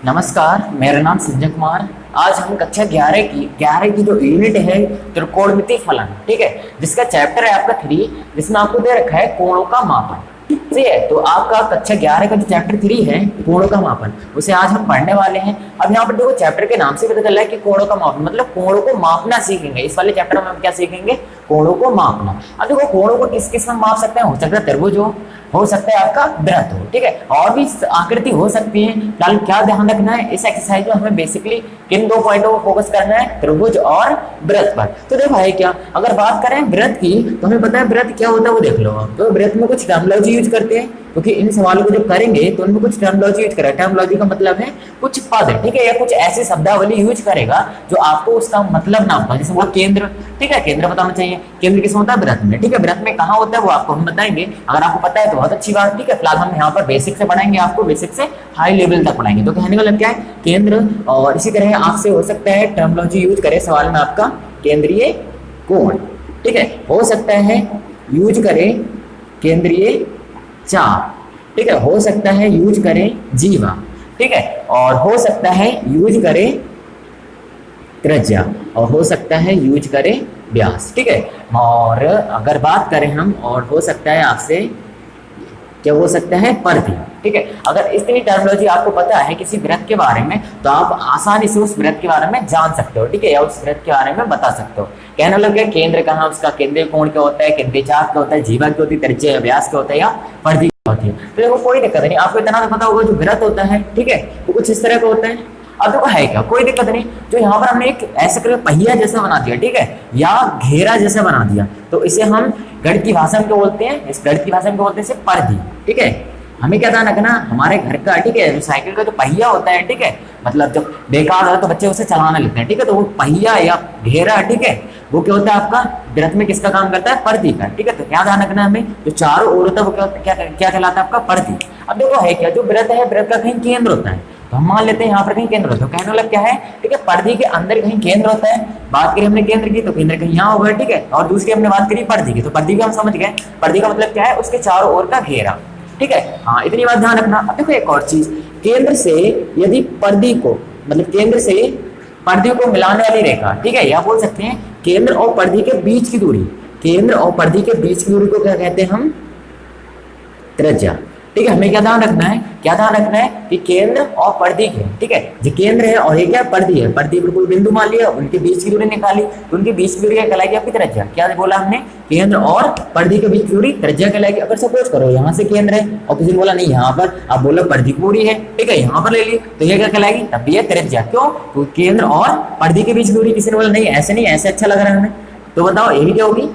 नमस्कार, मेरा नाम संजय कुमार। आज हम कक्षा 11 की जो यूनिट है त्रिकोणमितीय फलन, ठीक है, जिसका चैप्टर है आपका 3, जिसमें आपको दे रखा है कोणों का मापन। ठीक है, तो आपका कक्षा 11 का जो चैप्टर 3 है कोणों का मापन, उसे आज हम पढ़ने वाले हैं। अब यहाँ पर देखो, चैप्टर के नाम से पता चल रहा है कि कोणों का मापन मतलब कोणों को मापना सीखेंगे। इस वाले चैप्टर में हम क्या सीखेंगे? कोणों को मापना। अब देखो, कोणों को किस किस में माप सकते हैं? हो सकता है त्रिभुज हो सकता है आपका वृत्त हो, ठीक है, और भी आकृति हो सकती है। फिलहाल क्या ध्यान रखना है इस एक्सरसाइज में? हमें बेसिकली किन दो पॉइंटों को फोकस करना है? त्रिभुज और वृत्त पर। तो देखो है क्या, अगर बात करें वृत्त की, तो हमें पता है वृत्त क्या होता है, वो देख लो। तो वृत्त में कुछ टर्मिनोलॉजी यूज करते हैं, क्योंकि इन सवालों को जब करेंगे तो उनमें कुछ टर्मिनोलॉजी यूज करेगा। टर्मिनोलॉजी का मतलब है कुछ पद, ठीक है, या कुछ ऐसी शब्दावली यूज करेगा जो आपको उसका मतलब ना पता। जैसे वो केंद्र, ठीक है, केंद्र बताना चाहिए। केंद्र किस होता है? वृत्त में, ठीक है। वृत्त में कहाँ होता है वो आपको हम बताएंगे। अगर आपको पता है तो बहुत अच्छी बात, ठीक है। फिलहाल हम यहाँ पर बेसिक से पढ़ाएंगे, आपको बेसिक से हाई लेवल तक पढ़ाएंगे। तो कहने का मतलब क्या है? केंद्र। और इसी तरह आपसे हो सकता है टर्मिनोलॉजी यूज करे सवाल में आपका केंद्रीय कोण, ठीक है, हो सकता है यूज करें केंद्रीय चाप, ठीक है, हो सकता है यूज करें जीवा, ठीक है, और हो सकता है यूज करें त्रिज्या, और हो सकता है यूज करें व्यास, ठीक है। और अगर बात करें हम, और हो सकता है आपसे क्या हो सकता है? परिधि, ठीक है। अगर इतनी टर्मिनोलॉजी आपको पता है किसी वृत्त के बारे में, तो आप आसानी से उस वृत्त के बारे में जान सकते हो, ठीक है, या उस वृत्त के बारे में बता सकते हो। कहने लगे केंद्र कहाँ, उसका केंद्रीय कोण क्या होता है, केंद्रीय चाप क्या होता है, जीवा क्या होती है, त्रिज्या व्यास क्या होता है, या परिधि होती है। तो देखो कोई दिक्कत नहीं, आपको इतना तो पता होगा जो वृत्त होता है, ठीक है, वो कुछ इस तरह का होता है। अब देखो है क्या, कोई दिक्कत नहीं। जो यहाँ पर हमने एक ऐसे करके पहिया जैसा बना दिया, ठीक है, या घेरा जैसा बना दिया, तो इसे हम गणित की भाषा में क्या बोलते हैं? इस गणित की भाषा में क्या बोलते हैं? इसे परिधि, ठीक है। हमें क्या ध्यान रखना, हमारे घर का, ठीक है, जो साइकिल का जो पहिया होता है, ठीक है, मतलब जब बेकार होता है तो बच्चे उसे चलाने लगते हैं, ठीक है, तो वो पहिया या घेरा, ठीक है, वो क्या होता है आपका वृत्त में किसका काम करता है? परिधि का, ठीक है। तो क्या ध्यान रखना हमें, जो चारों ओर होता है वो क्या कहलाता है? आपका परिधि। अब देखो है क्या, जो वृत्त है, वृत्त का कहीं केंद्र होता है, तो हम मान लेते हैं यहाँ पर कहीं केंद्र होता है। कहने वाला क्या है, ठीक है, परिधि के अंदर कहीं केंद्र होता है। बात करी हमने केंद्र की, तो केंद्र कहीं यहाँ होगा, ठीक है, और दूसरी हमने बात करी परिधि की, तो परिधि भी हम समझ गए। परिधि का मतलब क्या है? उसके चारों ओर का घेरा, ठीक है, हाँ, इतनी बात ध्यान रखना। अब देखो एक और चीज, केंद्र से यदि परिधि को, मतलब केंद्र से परिधि को मिलाने वाली रेखा, ठीक है, या बोल सकते हैं केंद्र और परिधि के बीच की दूरी, केंद्र और परिधि के बीच की दूरी को क्या कहते हैं हम? त्रिज्या, ठीक है। हमें क्या ध्यान रखना है, क्या ध्यान रखना है कि केंद्र और परिधि के, ठीक है, जो केंद्र है और ये क्या परिधि है, परिधि पर कोई बिंदु मान लिया, उनके बीच की दूरी निकाली, तो उनके बीच की दूरी क्या कहलाएगी? आपकी त्रिज्या। क्या बोला हमने? केंद्र और परिधि के बीच की दूरी त्रिज्या कहलाएगी। अगर सपोज करो यहाँ से केंद्र है और किसी ने बोला नहीं यहाँ पर, आप बोलो परिधि की दूरी है, ठीक है, यहाँ पर ले ली, तो ये क्या कहलाएगी? तब भी है त्रिज्या। क्यों? तो केंद्र और परिधि के बीच की दूरी, किसी ने बोला नहीं ऐसे नहीं, ऐसे अच्छा लग रहा है हमें, तो बताओ ये भी क्या होगी?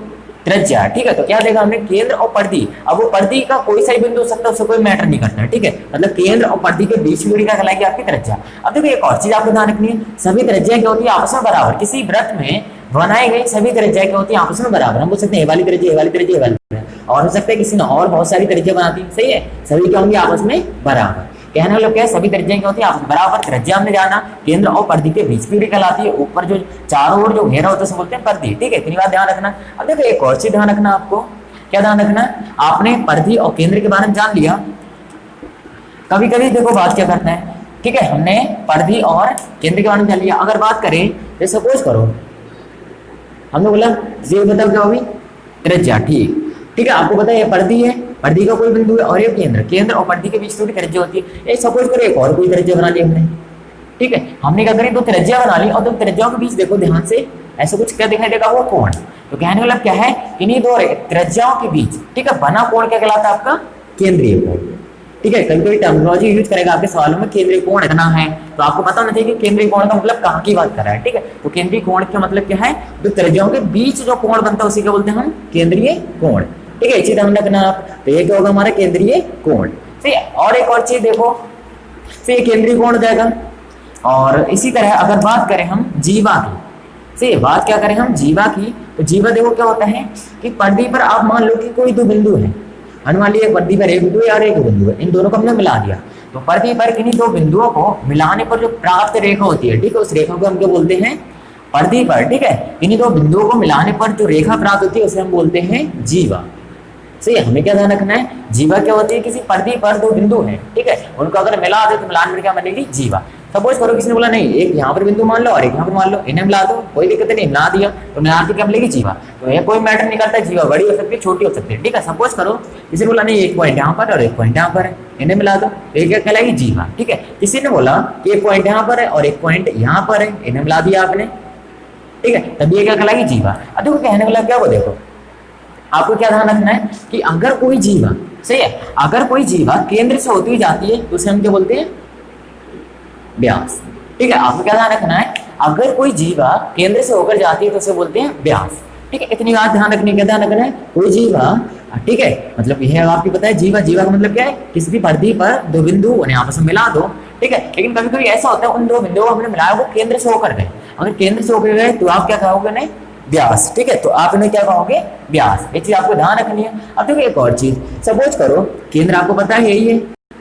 त्रिज्या, ठीक है। तो क्या देखा हमने? केंद्र और परिधि। अब वो परिधि का कोई सा बिंदु हो सकता है, उससे कोई मैटर नहीं करता है, ठीक है, मतलब केंद्र और परिधि के बीच की दूरी क्या कहलाएगी? आपकी त्रिज्या। अब देखो एक और चीज आपको ध्यान रखनी है, सभी त्रिज्या क्या होती है? आपस में बराबर। किसी वृत्त में बनाई गई सभी त्रिज्या क्या होती है? आपस में बराबर। हम बोल सकते हैं ये वाली त्रिज्या, ये वाली त्रिज्या, ये वाली त्रिज्या, और हो सकता है किसी ने और बहुत सारी त्रिज्या बनाती, सही है, सभी क्या होंगी? आपस में बराबर। कहने वाला क्या है? सभी त्रिज्या क्या होती है? आपस में बराबर। त्रिज्या हमने जाना केंद्र और परिधि के बीच की दूरी कहलाती है। ऊपर जो चारों ओर जो घेरा होता है उसे बोलते हैं परिधि, ठीक है, इतनी बात ध्यान रखना। अब देखो एक और चीज ध्यान रखना, आपको क्या ध्यान रखना? आपने परिधि और केंद्र के बारे में जान लिया। कभी कभी देखो बात क्या करते हैं, ठीक है, हमने परिधि और केंद्र के बारे में जान लिया। अगर बात करें, जैसे सपोज करो हमने बोला ये बताओ क्या होगी? त्रिज्या, ठीक है, आपको पता है ये परिधि है, परिधि का कोई बिंदु है, और ये केंद्र, केंद्र और परिधि के बीच थोड़ी त्रिज्या होती है। ये सपोज करो एक और कोई त्रिज्या बना ली हमने, ठीक है, हमने क्या करी? दो त्रिज्या बना ली, और दो त्रिज्याओं के बीच देखो ध्यान से, ऐसा कुछ क्या दिखाई देगा? वो कोण। तो कहने का मतलब क्या है? इन्हीं दो त्रिज्याओं के बीच, ठीक है, बना कोण क्या कहलाता है? आपका केंद्रीय कोण, ठीक है। कभी कभी टर्मिनोलॉजी यूज करेगा आपके सवालों में, केंद्रीय कोण रखना है, तो आपको पता होना चाहिए कि केंद्रीय कोण का मतलब कहाँ की बात कर रहा है, ठीक है। तो केंद्रीय कोण का मतलब क्या है? जो त्रिज्याओं के बीच जो कोण बनता है उसी क्या बोलते हैं हम? केंद्रीय कोण, ठीक है, इसी ध्यान रखना आप। तो ये क्या होगा? हमारा केंद्रीय कोण, ठीक है। और एक और चीज देखो, तो ये केंद्रीय कोण हो जाएगा। और इसी तरह अगर बात करें हम जीवा की, से बात क्या करें हम? जीवा की, तो जीवा देखो क्या होता है कि परिधि पर आप मान लो कि कोई दो बिंदु है, मान लिया परिधि पर एक बिंदु है और एक बिंदु है, इन दोनों को हमने मिला दिया। तो परिधि पर किन्हीं दो बिंदुओं को मिलाने पर जो प्राप्त रेखा होती है, ठीक है, उस रेखा को हम क्या बोलते हैं? परिधि पर, ठीक है, इन्हीं दो बिंदुओं को मिलाने पर जो रेखा प्राप्त होती है उसे हम बोलते हैं जीवा, सही है। हमें क्या ध्यान रखना है, जीवा क्या होती है, किसी परिधि पर दो बिंदु है, ठीक है, उनको अगर मिला दे तो मिलान में क्या बनेगी, जीवा। सपोज करो किसी ने बोला नहीं एक यहाँ पर बिंदु मान लो और एक यहाँ पर मान लो, इन्हें मिला दो, कोई दिक्कत नहीं, मिला दिया तो मिला के क्या मिलेगी, जीवा। तो ये कोई मैटर नहीं करता, जीवा बड़ी हो सकती है छोटी हो सकती है, ठीक है। सपोज करो किसी ने बोला नहीं एक पॉइंट यहाँ पर और एक पॉइंट यहाँ पर है, इन्हें मिला दो तो ये क्या कहलाएगी, जीवा, ठीक है। किसी ने बोला कि एक पॉइंट यहाँ पर है और एक पॉइंट यहाँ पर है, इन्हें मिला दिया आपने, ठीक है, तब ये क्या कहलाएगी, जीवा। अब देखो कहने वाला क्या, वो देखो आपको क्या ध्यान रखना है कि अगर कोई जीवा, सही है, अगर कोई जीवा केंद्र से होती जाती है तो उसे हम क्या बोलते हैं, व्यास, ठीक है। आपको क्या ध्यान रखना है, अगर कोई जीवा केंद्र से होकर जाती है तो उसे बोलते हैं व्यास, ठीक है। इतनी बात ध्यान रखने का, ध्यान रखना है कोई जीवा, ठीक है, मतलब यह आपको पता है जीवा, जीवा का मतलब क्या है, किसी भी परिधि पर दो बिंदु उन्हें आपस में मिला दो, ठीक है। लेकिन कभी कभी ऐसा होता है उन दो बिंदुओं को हमने मिलाया वो केंद्र से होकर गए, अगर केंद्र से होकर गए तो आप क्या कहोगे, नहीं व्यास, ठीक है, तो आप इन्हें क्या कहोगे, व्यास। ये चीज आपको ध्यान रखनी है। अब देखो एक और चीज, सपोज करो केंद्र आपको पता है यही है,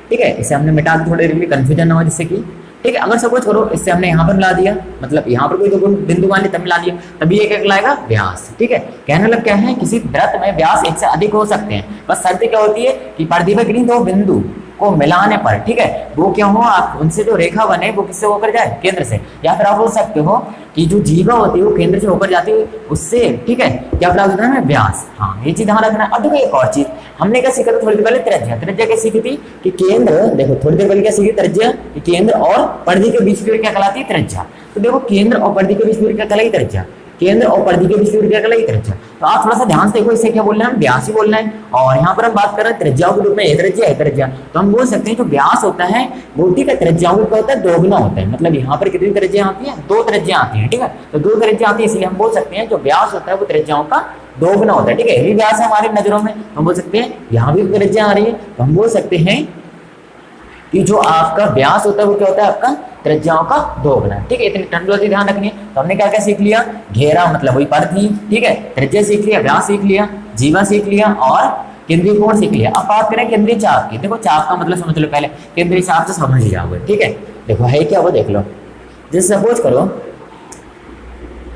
ठीक है, इसे हमने मिटा के थोड़े कंफ्यूजन ना हो जिससे कि, ठीक है। अगर सपोज करो इससे हमने यहाँ पर मिला दिया, मतलब यहाँ पर कोई दो बिंदु मान लिया तब मिला दिया, तभी ये क्या कहलाएगा, व्यास, ठीक है। कहने लग क्या है, किसी वृत्त में व्यास एक से अधिक हो सकते हैं, बस शर्त क्या होती है कि परिधि पर किन्हीं दो बिंदु को मिलाने पर, ठीक है, वो क्या हो, आप उनसे जो रेखा बने वो किससे होकर जाए, केंद्र से। या फिर आप बोल सकते हो कि जो जीवा होती है वो केंद्र से होकर जाती है उससे, ठीक है, क्या होता है, व्यास। हाँ ये चीज ध्यान रखना है। अब देखो एक और चीज हमने क्या सीखा था थोड़ी देर पहले, त्रिज्या। त्रिज्या क्या सीखी थी कि केंद्र, देखो थोड़ी देर पहले क्या सीखी, त्रिज्या, कि केंद्र और परिधि के बीच की दूरी क्या कहलाती है, त्रिज्या। तो देखो केंद्र और परिधि के बीच की दूरी क्या कहलाई, त्रिज्या, केंद्र और परिधि के बीच की दूरी क्या कहलाई, त्रिज्या। तो आप थोड़ा सा ध्यान से देखो, इसे क्या बोलना है, हम व्यास ही बोलना है। और यहाँ पर हम बात कर रहे हैं त्रिज्याओं के रूप में, ये त्रिज्या है त्रिज्या, तो हम बोल सकते हैं जो व्यास होता है वो, ठीक है, त्रिज्याओं का होता है दोगुना होता है। मतलब यहाँ पर कितनी त्रिज्या आती है, दो त्रिज्या आती है, ठीक है, तो दो त्रिज्या आती है, इसलिए हम बोल सकते हैं जो व्यास होता है वो त्रिज्याओं का दोगुना होता है, ठीक है। यही व्यास है हमारी नजरों में, हम बोल सकते हैं यहाँ भी त्रिज्या आ रही है, तो हम बोल सकते हैं कि जो आपका व्यास होता है वो क्या होता है, आपका त्रिज्याओं का दोगुना, ठीक है। इतनी टर्मिनोलॉजी ध्यान रखनी है। तो हमने क्या क्या सीख लिया, घेरा मतलब वही परिधि, ठीक है, त्रिज्या सीख लिया, व्यास सीख लिया, जीवा सीख लिया और केंद्रीय कोण सीख लिया। अब बात करें केंद्रीय चाप की। देखो चाप का मतलब समझ लो पहले, केंद्रीय चाप से समझ लिया होगा, ठीक है। देखो है क्या, वो देख लो। जैसे सपोज करो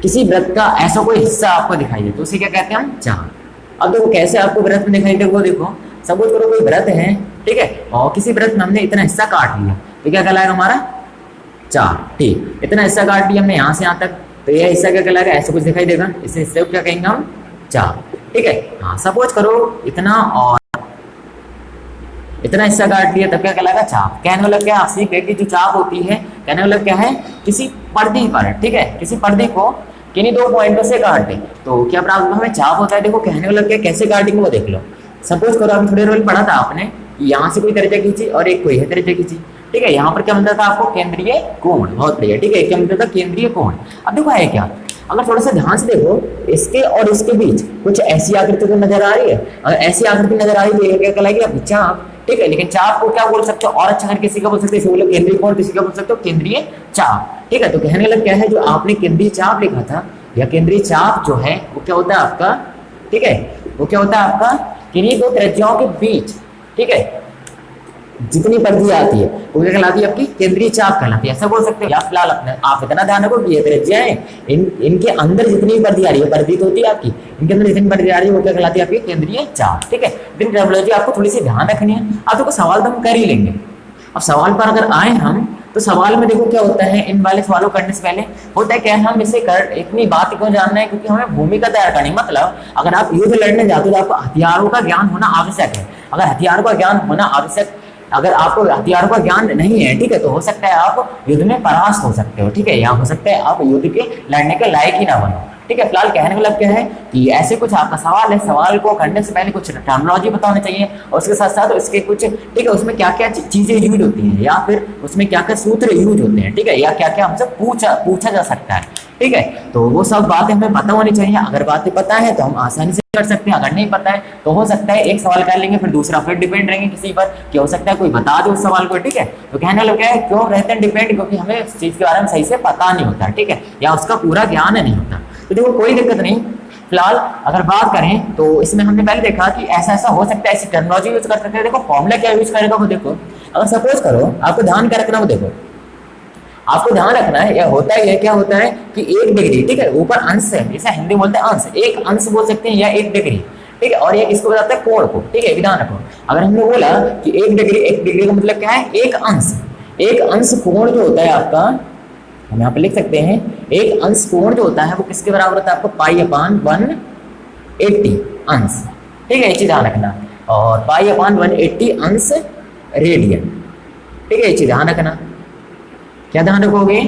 किसी वृत्त का ऐसा कोई हिस्सा आपको दिखाई दे तो उसे क्या कहते हैं हम, चाप। अब देखो कैसे आपको वृत्त में दिखाई दे, वो देखो सपोज करो कोई वृत्त है, ठीक है, और किसी वृत्त में हमने इतना हिस्सा काट लिया तो क्या कहलाएगा हमारा, चाप, ठीक। इतना हिस्सा काट लिया हमने यहाँ से यहाँ तक, तो यह हिस्सा क्या कहलाएगा, ऐसा कुछ दिखाई देगा, इस हिस्से को क्या कहेंगे हम, चाप, ठीक है। हाँ सपोज करो इतना और इतना हिस्सा काट लिया तब क्या कहलाएगा, चाप। कहने वाला क्या, आप सीख गए कि जो चाप होती है, कहने वाला क्या है, किसी परिधि पर, ठीक है, किसी परिधि को किन्हीं दो पॉइंटों से काट दे तो क्या प्राप्त हमें चाप होता है। देखो कहने वाला क्या, कैसे काटेंगे वो देख लो। सपोज करो अभी थोड़ी देर पढ़ा था आपने, यहाँ से कोई त्रिज्या खींची और एक कोई है त्रिज्या खींची, ठीक है। यहाँ पर क्या मिलता था आपको, केंद्रीय कोण, बहुत बढ़िया, ठीक है, क्या मिलता था, केंद्रीय कोण। अब देखो है क्या, अगर थोड़ा सा ध्यान से देखो इसके और इसके बीच कुछ ऐसी आकृति तो नजर आ रही है, अगर ऐसी आकृति नजर आ रही है क्या कहलाएगी, आपकी चाप, ठीक है। लेकिन चाप को क्या बोल सकते हो, और अच्छा करके किसी का बोल सकते हो, केंद्रीय कोण, किसी का बोल सकते हो केंद्रीय चाप, ठीक है। तो कहने लग क्या है, जो आपने केंद्रीय चाप लिखा था या केंद्रीय चाप जो है वो क्या होता है आपका, ठीक है, वो क्या होता है आपका, किन्हीं दो त्रिज्याओं के बीच, ठीक है, जितनी परिधि आती है वो क्या कहलाती है, आपकी केंद्रीय चाप कहलाती है, ऐसा बोल सकते हैं। या फिलहाल आप इतना ध्यान रखो कि ये त्रिज्याएं इनके अंदर जितनी परिधि आ रही है, परिधि तो होती है आपकी, इनके अंदर जितनी परिधि आ रही है वो क्या कहलाती है, आपकी केंद्रीय चाप, ठीक है। लेकिन टर्मिनोलॉजी आपको थोड़ी सी ध्यान रखनी है। अब देखो सवाल तो हम कर ही लेंगे। अब सवाल पर अगर आए हम तो सवाल में देखो क्या होता है, इन वाले सवालों करने से पहले होता है क्या है, हम इसे कर इतनी बात क्यों जानना है, क्योंकि हमें भूमिका तैयार करनी। मतलब अगर आप युद्ध लड़ने जाते हो तो आपको हथियारों का ज्ञान होना आवश्यक है। अगर हथियारों का ज्ञान होना आवश्यक, अगर आपको हथियारों का ज्ञान नहीं है, ठीक है, तो हो सकता है आप युद्ध में परास्त हो सकते हो, ठीक है, या हो सकता है आप युद्ध के लड़ने के लायक ही ना बनो, ठीक है। फिलहाल कहने का मतलब क्या है कि ऐसे कुछ आपका सवाल है, सवाल को करने से पहले कुछ टर्मिनोलॉजी पता होनी चाहिए और उसके साथ साथ इसके कुछ, ठीक है, उसमें क्या क्या चीजें यूज होती हैं या फिर उसमें क्या क्या सूत्र यूज होते हैं, ठीक है, या क्या क्या हमसे पूछा जा सकता है, ठीक है। तो वो सब बातें हमें पता होनी चाहिए। अगर बातें पता है तो हम आसानी से कर सकते हैं, अगर नहीं पता है तो हो सकता है एक सवाल कर लेंगे फिर दूसरा, फिर डिपेंड रहेंगे किसी पर कि हो सकता है कोई बता दे उस सवाल को, ठीक है। तो कहने लगे क्या है, क्यों रहते हैं डिपेंड, क्योंकि हमें उस चीज के बारे में सही से पता नहीं होता, ठीक है, या उसका पूरा ज्ञान नहीं होता। तो देखो कोई दिक्कत नहीं। फिलहाल अगर बात करें तो इसमें हमने पहले देखा कि ऐसा ऐसा हो सकता है, ऐसी टर्मिनोलॉजी यूज कर सकते हैं। देखो फॉर्मूला क्या यूज करेगा वो देखो। अगर सपोज करो, आपको ध्यान क्या रखना, वो देखो आपको ध्यान रखना है, यह होता है, क्या होता है कि 1 डिग्री, ठीक है, ऊपर अंश है, जैसा हिंदी बोलते हैं अंश, एक अंश बोल सकते हैं या 1 डिग्री, ठीक है, और ये किसको बताता है, कोण को। ठीक है, विधान रखो। अगर हमने बोला कि 1 डिग्री का मतलब क्या है, एक अंश। एक अंश कोण जो होता है आपका, हम यहाँ पे लिख सकते हैं, एक अंश कोण जो होता है वो किसके बराबर होता है आपको, पाई/180 अंश। ठीक है, ये चीज ध्यान रखना। और पाई/180 अंश रेडियन। ठीक है, ये चीज ध्यान रखना। क्या ध्यान रखोगे,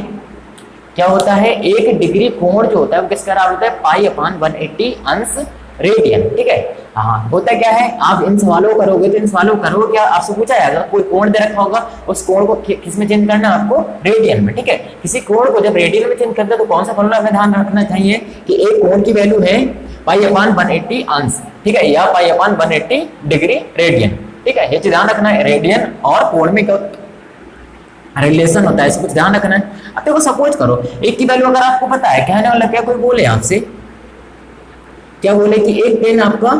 क्या होता है, 1 डिग्री कोण जो होता है वो किसका बराबर होता है, पाई/180 अंश रेडियन। ठीक है, हाँ, होता क्या है, आप इन सवालों को करोगे तो इन सवालों को करोगे क्या, आपसे पूछा जाएगा कोई कोण दे रखा होगा, उस कोण को किस में चेंज करना है आपको, रेडियन में। ठीक है, किसी कोण को जब रेडियन में चेंज करते हैं तो कौन सा फॉर्मूला हमें ध्यान रखना चाहिए कि एक कोण की वैल्यू है पाई/180 अंश। ठीक है, या पाई/180 डिग्री रेडियन। ठीक है, ये चीज ध्यान रखना है, रेडियन और कोण में क्या रिलेशन होता है, कुछ ध्यान रखना है। अब देखो सपोज करो एक की वैल्यू अगर आपको पता है, कहने वाला क्या, कोई बोले आपसे, क्या बोले कि एक पेन आपका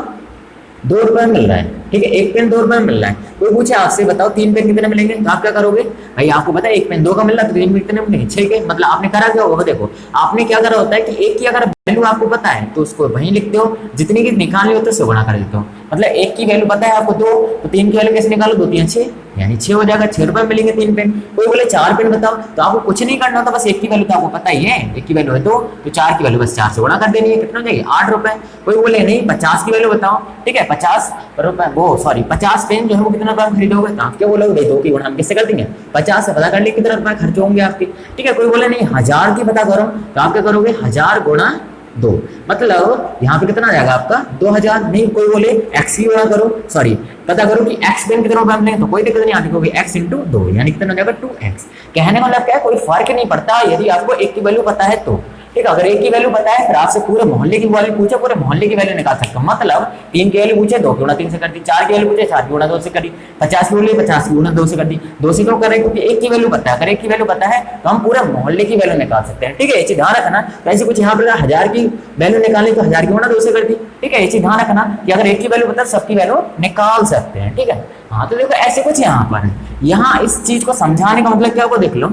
2 रुपए मिल रहा है। ठीक है, एक पेन 2 रुपए में मिल रहा है। कोई पूछे आपसे बताओ 3 पेन कितने मिलेंगे, तो आप क्या करोगे, भाई आपको पता है एक पेन 2 का मिल रहा है तो 3 पेन कितने मिलेंगे, 6 के। मतलब आपने करा क्या होगा, देखो आपने क्या करा होता है कि एक की अगर वैल्यू आपको पता है तो उसको वहीं लिखते हो, जितनी की निकालनी होती है उससे गुणा कर देते हो। मतलब एक की वैल्यू पता है आपको 2, तो 3 की वैल्यू कैसे निकालो, 2 3 6, यानी 6 हो जाएगा, 6 रुपए मिलेंगे 3 पेन। कोई बोले 4 पेन बताओ, तो आपको कुछ नहीं करना होता, बस एक की वैल्यू तो आपको पता ही है, एक की वैल्यू है 2, तो 4 की वैल्यू बस 4 से गुणा कर देनी है, कितना हो जाएगी, 8 रुपए। कोई बोले नहीं 50 की वैल्यू बताओ, ठीक है, 50 रुपए, वो सॉरी 50 पेन जो है वो कितना रुपए खरीदोगे, तो आप क्या बोलोगे, 2 की गुणा हम किससे कर देंगे, 50 से पता कर लिए कितने रुपए खर्च होंगे आपके। ठीक है, कोई बोले नहीं 1000 की पता करो, तो आप क्या करोगे, 1000 गुणा 2, मतलब यहाँ पे कितना आ जाएगा आपका 2000। नहीं, कोई बोले x की गुणा करो, सॉरी पता करो कि x पेन कितना रुपए मिलेंगे, तो कोई दिक्कत नहीं आती, क्योंकि x × 2 यानी कितना हो जाएगा 2x। कहने वाला क्या है, कोई फर्क नहीं पड़ता यदि आपको एक की वैल्यू पता है तो। ठीक है, अगर एक की वैल्यू पता है फिर आपसे पूरे मोहल्ले की वैल्यू पूछे, पूरे मोहल्ले की वैल्यू निकाल सकते हो। मतलब 3 की वैल्यू पूछे 2 की गुणा 3 से कर दी, 4 की वैल्यू पूछे 4 की गुणा 2 से कर दी, 50 की वैल्यू 50 की गुणा 2 से कर दी। 2 से क्यों कर रहे हैं, क्योंकि एक की वैल्यू पता है। अगर एक की वैल्यू पता है तो हम पूरे मोहल्ले की वैल्यू निकाल सकते हैं। ठीक है, ये चीज ध्यान रखना। तो ऐसे कुछ यहाँ पर 1000 की वैल्यू निकालनी तो 1000 की गुणा 2 से कर दी। ठीक है, ये चीज ध्यान रखना कि अगर एक की वैल्यू पता है सबकी वैल्यू निकाल सकते हैं। ठीक है, हाँ, तो देखो ऐसे कुछ यहाँ पर, यहाँ इस चीज को समझाने का मतलब क्या होगा, देख लो।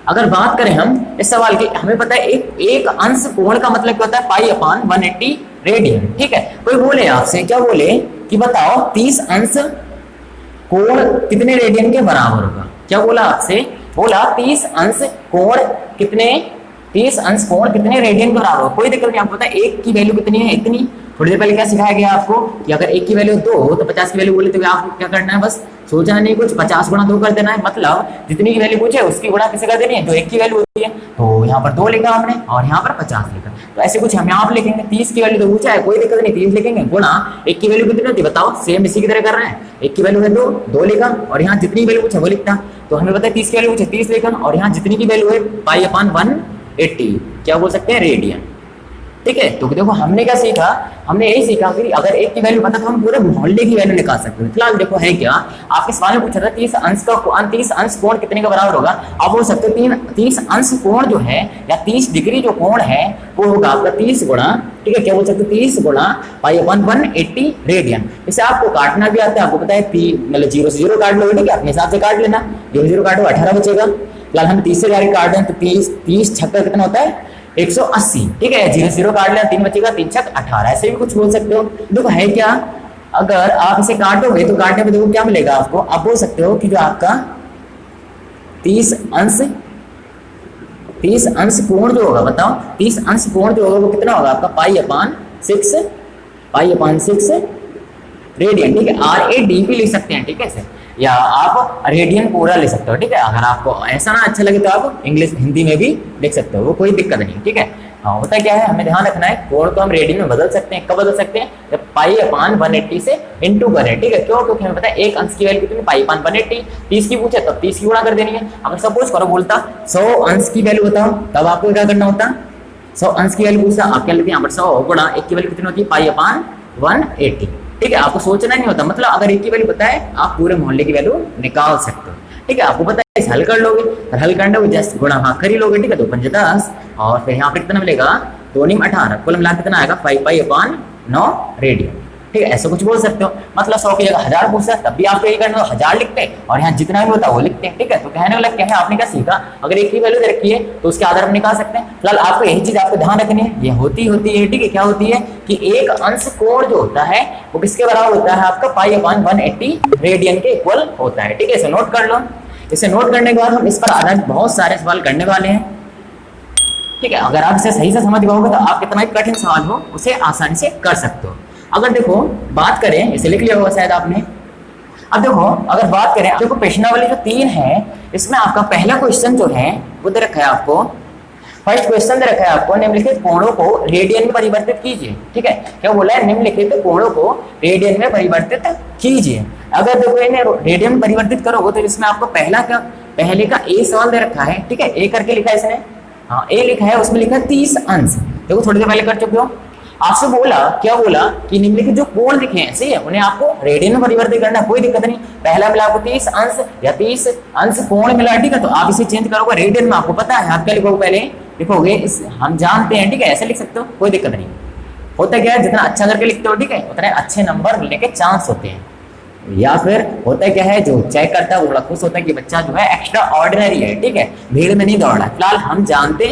अगर बात करें हम इस सवाल की, हमें पता है एक अंश कोण का मतलब क्या होता है, पाई/180 रेडियन। ठीक है, कोई बोले आपसे, क्या बोले कि बताओ 30 अंश कोण कितने रेडियन के बराबर होगा। क्या बोला आपसे, बोला 30 अंश कोण कितने, 30 अंश कोण कितने रेडियन के बराबर। कोई दिक्कत नहीं, आपको पता है एक की वैल्यू कितनी है, इतनी। थोड़ी देर पहले क्या सिखाया गया आपको कि अगर एक की वैल्यू 2 तो 50 की वैल्यू बोले तो आपको क्या करना है, बस सोचना नहीं कुछ, 50 गुणा 2 कर देना है। मतलब जितनी की वैल्यू पूछे उसकी गुणा किसे कर देनी है, जो एक की वैल्यू होती है। तो यहाँ पर 2 लिखा हमने और यहाँ पर 50 लिखा। तो ऐसे कुछ हम यहाँ पर लिखेंगे, 30 की वैल्यू तो पूछा है, कोई दिक्कत नहीं, 30 लिखेंगे, गुणा एक की वैल्यू कितनी होती है बताओ, सेम इसी की तरह कर रहे हैं। एक की वैल्यू है 2 लिखा, और यहाँ जितनी वैल्यू पूछा वो लिखता। तो हमें पता है 30 की वैल्यू पूछे 30 लिखा, और यहाँ जितनी की वैल्यू है पाई/180 क्या बोल सकते हैं, रेडियन। ठीक है, तो देखो हमने क्या सीखा, हमने यही सीखा कि अगर एक की वैल्यू पता तो हम पूरे मोहल्ले की वैल्यू निकाल सकते हैं। फिलहाल देखो है क्या, आपके सवाल में पूछा था 30 अंश कोण कितने का बराबर होगा। आप बोल सकते हो 30 अंश कोण जो है या 30 डिग्री जो कोण है वो होगा आपका 30 गुणा, ठीक है, क्या बोल सकते हो, 30 गुणा पाई/180 रेडियन। इसे आपको काटना भी आता है, आपको पता है, मतलब 0 से 0 काट लो, ठीक है, अपने हिसाब से काट लेना, 0 0 काटो 18 बचेगा। फिलहाल हम 30 से डायरेक्ट काट दें तो 30 छक्का कितना होता है, 180। ठीक है, 0 0 काट लिया, 3 बचेगा, 3 छक 18, ऐसे भी कुछ बोल सकते हो। देखो है क्या, अगर आप इसे काटोगे तो काटने में देखो क्या मिलेगा आपको, आप बोल सकते हो कि जो आपका 30 अंश कोण जो होगा, बताओ 30 अंश कोण जो होगा वो कितना होगा आपका, पाई/6 रेडियन। ठीक है, RAD भी लिख सकते हैं, ठीक है, या आप रेडियन पूरा ले सकते हो। ठीक है, अगर आपको ऐसा ना अच्छा लगे तो आप इंग्लिश हिंदी में भी लिख सकते हो, वो कोई दिक्कत नहीं। ठीक है, हाँ, होता क्या है, हमें ध्यान रखना है, कोण को हम रेडियन में बदल सकते हैं। कब बदल सकते हैं, जब पाई/180 से इंटू करें। ठीक है, क्यों, क्योंकि हमें पता है एक अंश की वैल्यू कितनी, पाई/180, 30 की पूछे तो 30 की गुणा कर देनी है। अगर सपोज करो बोलता 100 अंश की वैल्यू बताओ, तब आपको क्या करना होता, 100 अंश की वैल्यू पूछता, आप क्या लिखते हैं यहाँ पर 100 गुणा एक की वैल्यू कितनी होती है, पाई/180। ठीक है, आपको सोचना नहीं होता, मतलब अगर एक की वैल्यू पता है आप पूरे मोहल्ले की वैल्यू निकाल सकते हो। ठीक है, आपको पता है इसे हल कर लोगे, और हल करना वो जस्ट गुणा भाग कर ही लोगे। ठीक है, 2 पंजे 10, और फिर यहाँ पर कितना मिलेगा, 2 9 18, कुल मिला कितना आएगा 5 पाई/9 रेडियन। ठीक है, ऐसा कुछ बोल सकते हो। मतलब 100 की जगह 1000 पूछता है तब भी आपको यही करना, 1000 लिखते हैं और यहाँ जितना भी होता है वो लिखते हैं। ठीक है, तो कहने वाला क्या है, आपने क्या सीखा, अगर एक ही वैल्यू दे रखी है तो उसके आधार पर निकाल सकते हैं। फिलहाल आपको यही चीज आपको ध्यान रखनी है, ये होती है। ठीक है, क्या होती है कि एक अंश कोण जो होता है वो किसके बराबर होता है, आपका पाई/180 रेडियन के इक्वल होता है। ठीक है, इसे नोट कर लो। इसे नोट करने के बाद हम इस पर आधारित बहुत सारे सवाल करने वाले हैं। ठीक है, अगर आप इसे सही से समझ पाओगे तो आप कितना भी कठिन सवाल हो उसे आसानी से कर सकते हो। अगर देखो बात करें, इसे लिख लिया होगा शायद आपने। अब देखो अगर बात करें, देखो प्रश्नावली जो 3 है इसमें आपका पहला क्वेश्चन जो है वो दे रखा है आपको, फर्स्ट क्वेश्चन दे रखा है आपको, निम्नलिखित कोणों को रेडियन में परिवर्तित कीजिए। ठीक है, क्या बोला है, निम्नलिखित कोणों को रेडियन में परिवर्तित कीजिए। अगर देखो इन्हें रेडियन में परिवर्तित करोगे तो इसमें आपको पहले का ए सवाल दे रखा है। ठीक है, ए करके लिखा है इसने, हाँ ए लिखा है, उसमें लिखा है 30 अंश। देखो थोड़ी देर पहले कर चुके हो। आपसे बोला, क्या बोला कि निम्नलिखित जो कोण लिखे हैं सही है उन्हें आपको रेडियन में परिवर्तित करना है, कोई दिक्कत नहीं। पहला मिला आपको 30 अंश या 30 अंश कोण मिला। ठीक है, तो आप इसे चेंज करोगे रेडियन में, आपको पता है आप क्या लिखोगे, पहले लिखोगे इस, हम जानते हैं। ठीक है, ऐसे लिख सकते हो, कोई दिक्कत नहीं। होता क्या है, जितना अच्छा करके लिखते हो ठीक है उतने अच्छे नंबर मिलने के चांस होते हैं। या फिर होता क्या है, जो चेक करता है वो बड़ा खुश होता है कि बच्चा जो है एक्स्ट्रा ऑर्डिनरी है। ठीक है, भीड़ में नहीं दौड़ रहा है। फिलहाल हम जानते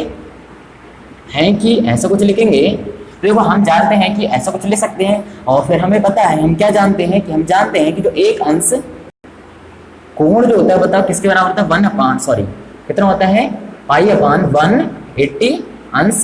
हैं कि ऐसा कुछ लिखेंगे, तो देखो हम जानते हैं कि ऐसा कुछ लिख सकते हैं। और फिर हमें पता है, हम क्या जानते हैं कि हम जानते हैं कि जो एक अंश कोण जो होता है बताओ किसके बराबर होता है, 1/, कितना होता है, पाई/180 अंश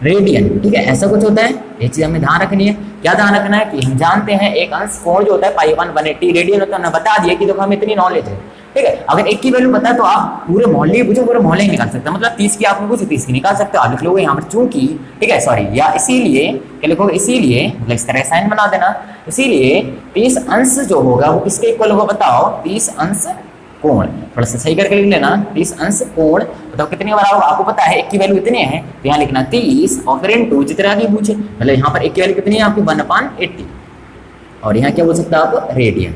रेडियन। ठीक है, ऐसा कुछ होता है, ये चीज हमें ध्यान रखनी है। क्या ध्यान रखना है कि हम जानते हैं एक अंश कोण जो होता है पाई/180 रेडियन होता है। बता दिए कि देखो हमें इतनी नॉलेज है। ठीक है, अगर एक की वैल्यू पता है तो आप पूरे मोहल्ले की पूछो, पूरे मोहल्ले ही निकाल सकते हैं। मतलब 30 की आपने पूछी 30 की निकाल सकते हो। आप लिख लोगे यहाँ पर चूंकि, ठीक है सॉरी, या इसीलिए, क्या लिखोगे, इसीलिए, मतलब इस तरह साइन बना देना, इसीलिए 30 अंश जो होगा वो किसके इक्वल होगा बताओ, 30 अंश कोण। थोड़ा सा सही करके लिख लेना, 30 अंश कोण बताओ कितने बराबर होगा, आपको पता है एक की वैल्यू इतनी है तो यहाँ लिखना 30 और फिर इनटू जितना की पूछे, मतलब यहाँ पर एक की वैल्यू कितनी है आपकी 1/80 और यहाँ क्या बोल सकते हो आप, रेडियन।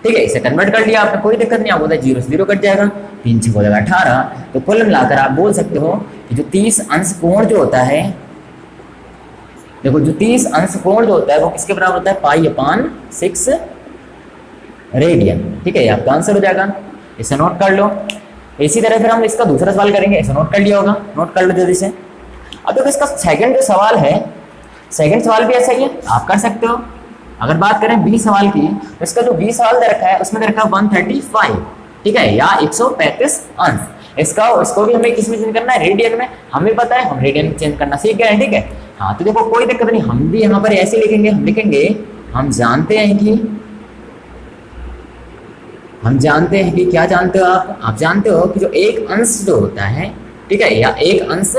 ठीक है, इसे कन्वर्ट कर लिया आपने, कोई दिक्कत नहीं। आपको 0 से 0 कट जाएगा, 3 6 हो जाएगा 18। तो कुल मिलाकर आप बोल सकते हो कि जो 30 अंश कोण जो होता है, देखो जो 30 अंश कोण जो होता है वो किसके बराबर होता है, पाई/6 रेडियन। ठीक है, ये आपका आंसर हो जाएगा, इसे नोट कर लो। इसी तरह फिर हम इसका दूसरा सवाल करेंगे, इसे नोट कर लिया होगा, नोट कर लो जल्दी से। अब देखो इसका सेकंड जो सवाल है, सेकंड सवाल भी ऐसा ही है, आप कर सकते हो। अगर बात करें बी सवाल की, तो इसका जो बी सवाल दे रखा है उसमें दे रखा है 135, ठीक है, या 135 अंश। इसको भी हमें किस में चेंज करना है, रेडियन में। हमें पता है, हम रेडियन में चेंज करना सीख गए हैं। ठीक है, हाँ तो देखो कोई दिक्कत नहीं, हम भी यहाँ पर ऐसे लिखेंगे, हम लिखेंगे हम जानते हैं कि क्या जानते हो आप जानते हो कि जो एक अंश जो होता है, ठीक है, या एक अंश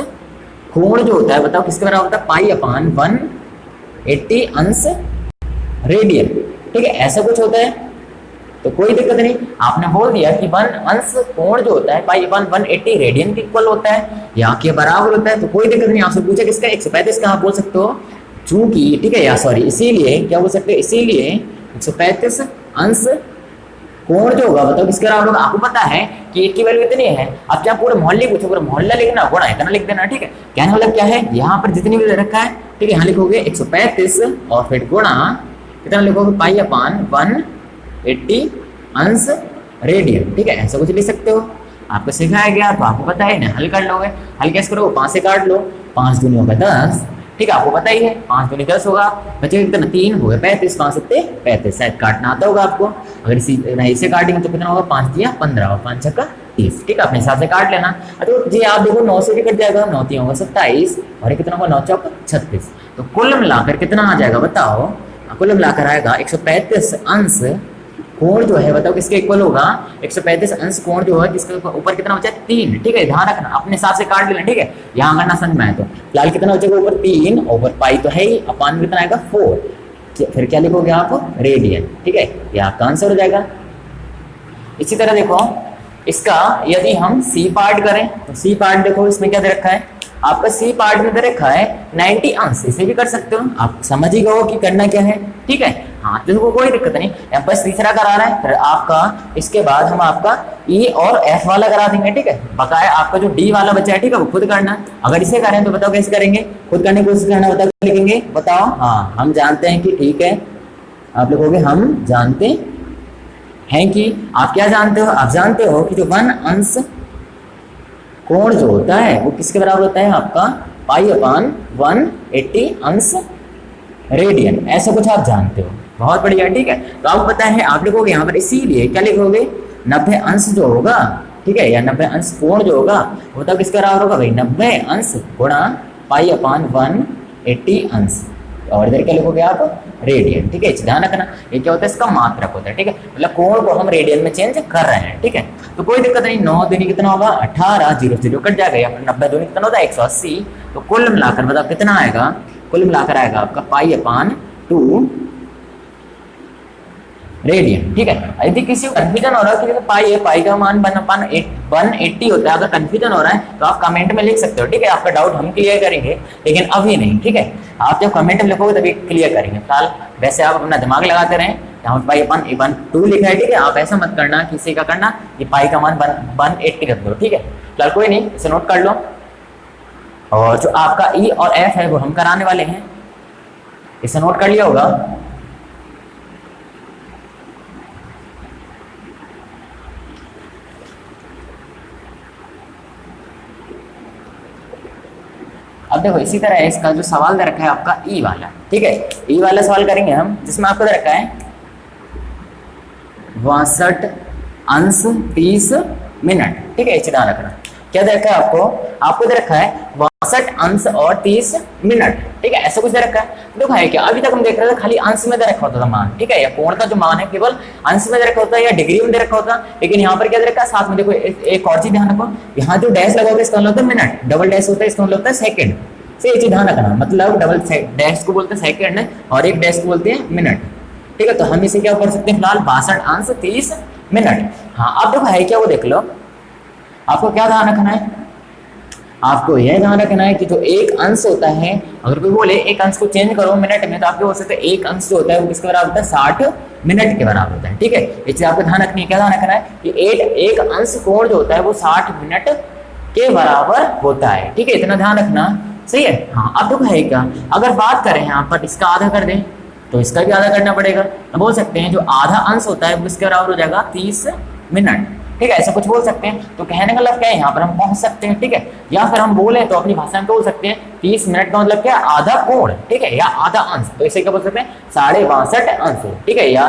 कोण जो होता है बताओ किसके बराबर होता है, पाई/180 अंश रेडियन। ठीक है, ऐसा कुछ होता है, तो कोई दिक्कत नहीं। आपने बोल दिया कि 1 अंश कोण जो होता है पाई/180 रेडियन के इक्वल होता है, यहाँ के बराबर होता है, तो कोई दिक्कत नहीं। आपसे पूछा किसका, 135 का, आप बोल सकते हो चूंकि, ठीक है, या सॉरी इसीलिए, क्या बोल सकते हो, इसीलिए 135 अंश कोण जो होगा बताओ किसके बराबर होगा। आपको पता है कि एक की वैल्यू इतनी है, अब क्या पूरे मोहल्ले पूछो, पूरा मोहल्ला लिखना, गुणा इतना लिख देना। ठीक है, कहने मतलब क्या है, यहाँ पर जितनी भी रखा है, ठीक है, यहाँ लिखोगे 135 और फिर गुणा कितना लिखोगे, पाई/180 अंश रेडियन। ठीक है, ऐसा कुछ लिख सकते हो, आपको सिखाया गया तो आपको पता है, ना हल कर लोगे। हल कैसे करोगे, 5 से काट लो, 5 दूनी होगा 10। ठीक है, आपको पता ही है 5 दूनी 10 होगा, बचेगा कितना, 3 हो गया 35, 5 7 35, शायद काटना आता होगा आपको। अगर इसे काटेंगे तो कितना होगा, 5 दिया 15 और 5 छक्का 30। ठीक है, अपने हिसाब से काट लेना। तो जी आप देखो 9 से भी कट जाएगा, 9 3 होगा 27 और ये कितना होगा, 9 चौक 36। तो कुल मिलाकर कितना आ जाएगा बताओ, कुल मिलाकर आएगा 135 अंश कोण जो है बताओ किसके इक्वल होगा, 135 अंश कोण जो है किसके ऊपर कितना बचा, 3। ठीक है, ध्यान रखना, अपने हिसाब से काट लेना। ठीक है, यहाँ करना समझ में आए तो फिलहाल कितना बचेगा, ऊपर 3, ऊपर पाई तो है ही, अपान कितना आएगा 4। फिर क्या लिखोगे आप, रेडियन। ठीक है, ये आपका आंसर हो जाएगा। इसी तरह देखो इसका यदि हम सी पार्ट करें तो सी पार्ट देखो इसमें क्या दे रखा है, आपका सी पार्ट में दे रखा है 90 अंश। इसे भी कर सकते हो, आप समझ ही गए कि करना क्या है। ठीक है, हाँ तो कोई दिक्कत नहीं, यहाँ पर तीसरा करा रहा है, फिर आपका इसके बाद हम आपका ई और एफ वाला करा देंगे, ठीक है। बकाया आपका जो डी वाला बचा है, ठीक है, वो खुद करना। अगर इसे करें तो बताओ कैसे करेंगे, खुद करने की कोशिश करना, बताओ लिखेंगे, बताओ। हाँ हम जानते हैं कि, ठीक है, आप लिखोगे हम जानते हैं कि, आप क्या जानते हो, आप जानते हो कि जो 1 अंश कोण जो होता है वो किसके बराबर होता है, आपका पाई/180 अंश रेडियन, ऐसा कुछ आप जानते हो, बहुत बढ़िया, ठीक है। तो आपको पता है, आप लिखोगे यहाँ पर इसीलिए क्या लिखोगे, 90 अंश जो होगा, ठीक है, या 90 अंश कोण जो होगा वो तब किसके बराबर होगा भाई, 90 अंश गुणा पाई/180 अंश, और इधर क्या लिखोगे आप, रेडियन, ठीक है। ध्यान रखना ये क्या होता है, इसका मात्रक होता है, ठीक है, मतलब कोण को हम रेडियन में चेंज कर रहे हैं, ठीक है। तो कोई दिक्कत नहीं, 9 दूनी कितना होगा 18, 0 0 कट जाएगा, 90 दूनी कितना होता है 180, तो कुल मिलाकर बताओ कितना आएगा, कुल मिलाकर आएगा आपका पाई/2 रेडियन, ठीक है। यदि किसी को कंफ्यूजन हो रहा है कि पाई है, पाई का मान 180 होता है, अगर कंफ्यूजन हो रहा है तो आप कमेंट में लिख सकते हो, ठीक है, आपका डाउट हम क्लियर करेंगे, लेकिन अभी नहीं, ठीक है। आप जब कमेंट में लिखोगे तभी क्लियर करेंगे, फिलहाल वैसे आप अपना दिमाग लगाते रहें। यहाँ पाई/2 लिखा है, ठीक है, आप ऐसा मत करना किसी का करना कि पाई का मान 180 रख दो, ठीक है, फिलहाल कोई नहीं, इसे नोट कर लो। और जो आपका ई और एफ है वो हम कराने वाले हैं, इसे नोट कर लिया होगा। अब देखो इसी तरह इसका जो सवाल दे रखा है आपका ई वाला, ठीक है, ई वाला सवाल करेंगे हम, जिसमें आपको दे रखा है 62 अंश 30 मिनट, ठीक है, ध्यान रखना क्या दे रखा है आपको, आपको दे रखा है 62 अंश और 30 मिनट, ठीक है, ऐसा कुछ दे रखा है। देखो है क्या, अभी तक हम देख रहे थे खाली अंश में दे रखा होता था मान, ठीक है, या कोण का जो मान है केवल अंश में दे रखा होता है या डिग्री में दे रखा होता, लेकिन यहाँ पर क्या दे रखा है साथ में, देखो एक और चीज ध्यान रखो, यहाँ जो डैश लगा होता है इसका मतलब होता है मिनट, डबल डैश होता है इसका मतलब होता है सेकंड, से ये चीज ध्यान रखना, मतलब डबल डैश को बोलते हैं सेकंड और एक डैश को बोलते हैं मिनट, ठीक है। तो हम इसे क्या कर सकते हैं फिलहाल 62 अंश 30 मिनट। हाँ अब देखो है क्या वो देख लो, आपको क्या ध्यान रखना है, आपको यह ध्यान रखना है कि जो एक अंश होता है, अगर कोई बोले एक अंश को चेंज करो मिनट में, तो आप क्या बोल सकते हैं एक अंश जो होता है वो किसके बराबर होता है 60 मिनट के बराबर होता है, ठीक है। इस चीज आपको ध्यान रखनी है, क्या ध्यान रखना है कि एक अंश कोण जो होता है वो 60 मिनट के बराबर होता है, ठीक है, इतना ध्यान रखना, सही है। हाँ अब देखो है क्या, अगर बात करें यहाँ पर इसका आधा कर दें तो इसका भी आधा करना पड़ेगा, तो बोल सकते हैं जो आधा अंश होता है वो किसके बराबर हो जाएगा 30 मिनट, ठीक है, ऐसा कुछ बोल सकते हैं। तो कहने का मतलब क्या है, यहाँ पर हम पहुंच सकते हैं, ठीक है, या फिर हम बोले तो अपनी भाषा में बोल सकते हैं 30 मिनट का मतलब क्या, आधा कोण, ठीक है, या आधा अंश, तो इसे क्या बोल सकते हैं 62.5 अंश, ठीक है, या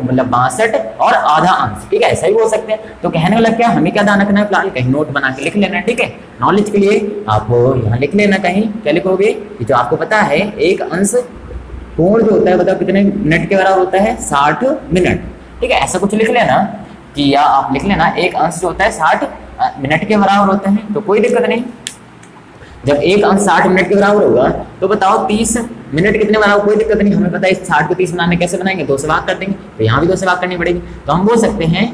मतलब 62 और आधा अंश, ठीक है, ऐसा ही बोल सकते हैं। तो कहने का मतलब क्या, हमें क्या ध्यान रखना है, फिलहाल कहीं नोट बना के लिख लेना है, ठीक है, नॉलेज के लिए आपको यहाँ लिख लेना, कहीं क्या लिखोगे कि जो आपको पता है एक अंश कोण जो होता है बताओ कितने मिनट के बराबर होता है 60 मिनट, ठीक है, ऐसा कुछ लिख लेना कि, या आप लिख लेना एक अंश जो होता है 60 मिनट के बराबर होता है, तो कोई दिक्कत नहीं। जब एक अंश 60 मिनट के बराबर होगा तो बताओ 30 मिनट कितने बराबर, कोई दिक्कत नहीं, हमें पता है 60 को 30 बनाने कैसे बनाएंगे, 2 से भाग कर देंगे, तो यहाँ भी 2 से भाग करनी पड़ेगी, तो हम बोल सकते हैं,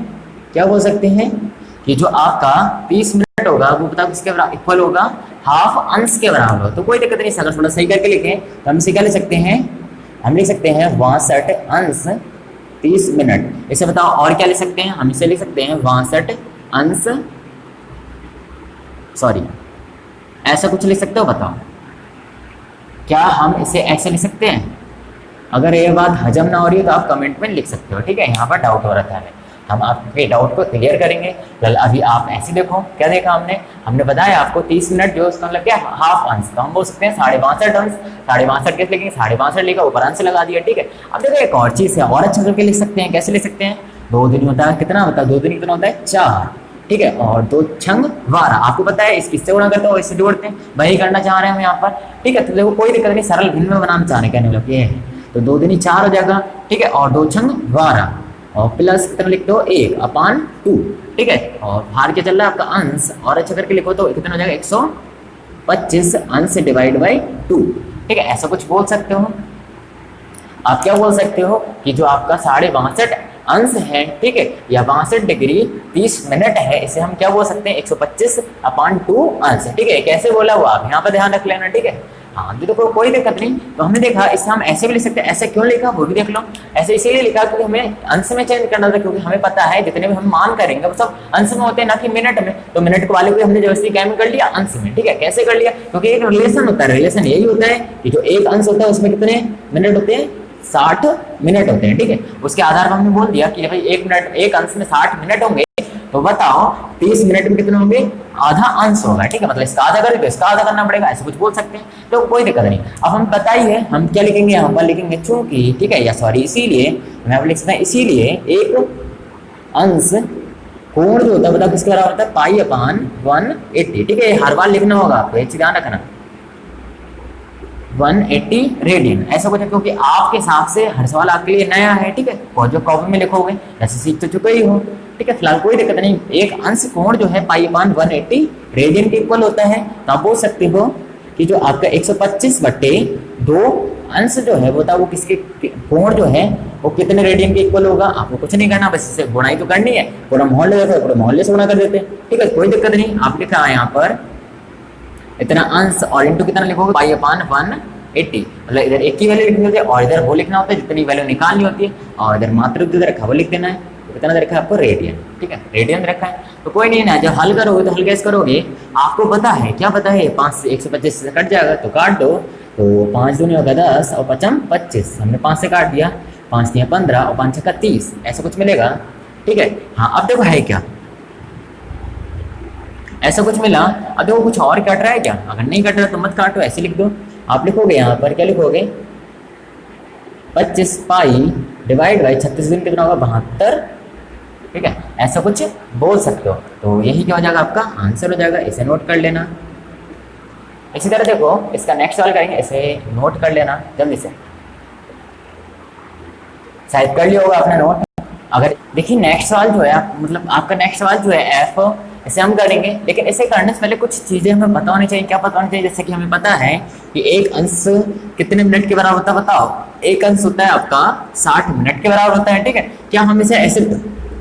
क्या बोल सकते हैं कि जो आपका 30 मिनट होगा वो बताओ किसके बराबर इक्वल होगा, हाफ अंश के बराबर हो, तो कोई दिक्कत नहीं। अगर थोड़ा सही करके लिखें तो हम इसे क्या लिख सकते हैं, हम लिख सकते हैं 62 अंश 30 मिनट। इसे बताओ और क्या लिख सकते हैं, हम इसे लिख सकते हैं 62 अंश, सॉरी ऐसा कुछ लिख सकते हो, बताओ क्या हम इसे ऐसे लिख सकते हैं। अगर ये बात हजम ना हो रही है तो आप कमेंट में लिख सकते हो, ठीक है, यहाँ पर डाउट हो रहा था, हम आपके डाउट को क्लियर करेंगे। कल अभी आप ऐसे देखो क्या देखा हमने बताया आपको 30 मिनट जो उसका मतलब क्या हाफ अंश, तो हम बोल सकते हैं 62.5 अंश, 62.5 कैसे लिखेंगे, 62.5 लिखा ऊपर अंश लगा दिया, ठीक है। अब देखो एक और चीज़ है, और अच्छा करके लिख सकते हैं, कैसे लिख सकते हैं, 2 दिन होता है कितना होता है, 2 दिन कितना होता है 4, ठीक है, और 2 छंग 12, आपको पता है इस किससे गुणा करते हो, इससे जोड़ते हैं, वही करना चाह रहे हैं हम यहाँ पर, ठीक है। तो देखो कोई दिक्कत नहीं, सरल भिन्न में बनाना चाह रहे कहने लगे ये है, तो 2 दिन 4 हो जाएगा, ठीक है, और 2 छंग 12 और प्लस कितना लिखते हो 1/2, ठीक है, और बाहर क्या चल रहा है आपका अंश, और अच्छा करके लिखो तो कितना हो जाएगा 125 अंश डिवाइड बाई 2, ठीक है, ऐसा कुछ बोल सकते हो। आप क्या बोल सकते हो कि जो आपका 62.5 अंश है, ठीक है, या 62 डिग्री 30 मिनट है, इसे हम क्या बोल सकते हैं 125/2 अंश, ठीक है, कैसे बोला हुआ आप यहाँ पर ध्यान रख लेना, ठीक है। हाँ तो देखो कोई दिक्कत नहीं। तो हमने देखा इससे हम ऐसे भी लिख सकते हैं, ऐसे क्यों लिखा वो भी देख लो। ऐसे इसीलिए लिखा क्योंकि हमें अंश में चेंज करना था, क्योंकि हमें पता है जितने भी हम मान करेंगे वो सब अंश में होते हैं ना कि मिनट में। तो मिनट के वाले को हमने जबरदस्ती क्या में कर लिया, अंश में। ठीक है, कैसे कर लिया, क्योंकि एक रिलेशन होता है, रिलेशन यही होता है कि जो एक अंश होता है उसमें कितने मिनट होते हैं, 60 मिनट होते हैं। ठीक है, उसके आधार पर हमने बोल दिया कि भाई एक मिनट, एक अंश में 60 मिनट होंगे, तो बताओ 30 मिनट में कितने होंगे, आधा अंश होगा। ठीक है, मतलब इसका आधा करें तो इसका आधा करना पड़ेगा, ऐसे कुछ बोल सकते हैं, तो कोई दिक्कत नहीं। अब हम बताइए हम क्या लिखेंगे, यहाँ पर लिखेंगे चूंकि, ठीक है, या सॉरी इसीलिए, मैं लिख सकता हूँ इसीलिए एक अंश कोण जो होता है बताओ किसके बराबर होता है, पाई अपान 180। ठीक है, हर बार लिखना होगा आपको, एक चीज ध्यान रखना, 180 रेडियन, ऐसा कुछ है, क्योंकि आपके हिसाब से हर सवाल आपके लिए नया है। ठीक है, और जो कॉपी में लिखोगे ऐसे सीख तो चुके ही हो। ठीक है, फिलहाल कोई दिक्कत नहीं। एक अंश कोण जो है पाई अपान 180 रेडियन के इक्वल होता है, तो आप बोल सकते हो कि जो आपका 125/2 अंश जो है वो वो किसके कोण जो है वो कितने रेडियन के इक्वल होगा। आपको कुछ नहीं करना, बस इससे गुणाई तो करनी है, पूरा मोहल्ले देखो, पूरे मोहल्ले से गुणा कर देते हैं। ठीक है, कोई दिक्कत नहीं। आप लिखा है यहाँ पर इतना अंश और इंटू कितना लिखोगे, पाई अपान 180, मतलब इधर एक की वैल्यू लिखनी होती है और इधर वो लिखना होता है जितनी वैल्यू निकालनी होती है, और इधर मात्रक जो रखा वो लिख देना है। तो कितना रखा है आपको, रेडियन। ठीक है, रेडियन रखा है, तो कोई नहीं ना, जब हल करोगे तो हल कैसे करोगे, आपको पता है क्या पता है, 5 से 125 से कट जाएगा तो काट दो, तो 5 दूनी होगा 10 और 5 25, हमने 5 से काट दिया, 5 दिया 15 और 5 6 30, ऐसा कुछ मिलेगा। ठीक है, हाँ अब देखो है क्या, ऐसा कुछ मिला। अब देखो कुछ और कट रहा है क्या, अगर नहीं कट रहा तो मत काटो, ऐसे लिख दो। आप लिखोगे यहाँ पर क्या लिखोगे, 25 पाई डिवाइड बाई 36 दिन कितना होगा, 72। ठीक है, ऐसा कुछ बोल सकते हो, तो यही क्या हो जाएगा आपका आंसर हो जाएगा, इसे नोट कर लेना। इसी तरह देखो इसका नेक्स्ट सवाल करेंगे, इसे नोट कर लेना जल्दी से, शायद कर लिया होगा आपने नोट। अगर देखिए नेक्स्ट सवाल जो है मतलब आपका नेक्स्ट सवाल जो है एफ, इसे हम करेंगे, लेकिन इसे करने से पहले कुछ चीजें हमें पता होनी चाहिए। क्या पता होनी चाहिए, जैसे कि हमें पता है कि एक अंश कितने मिनट के बराबर होता है, बताओ। एक अंश होता है आपका 60 मिनट के बराबर होता है। ठीक है, क्या हम इसे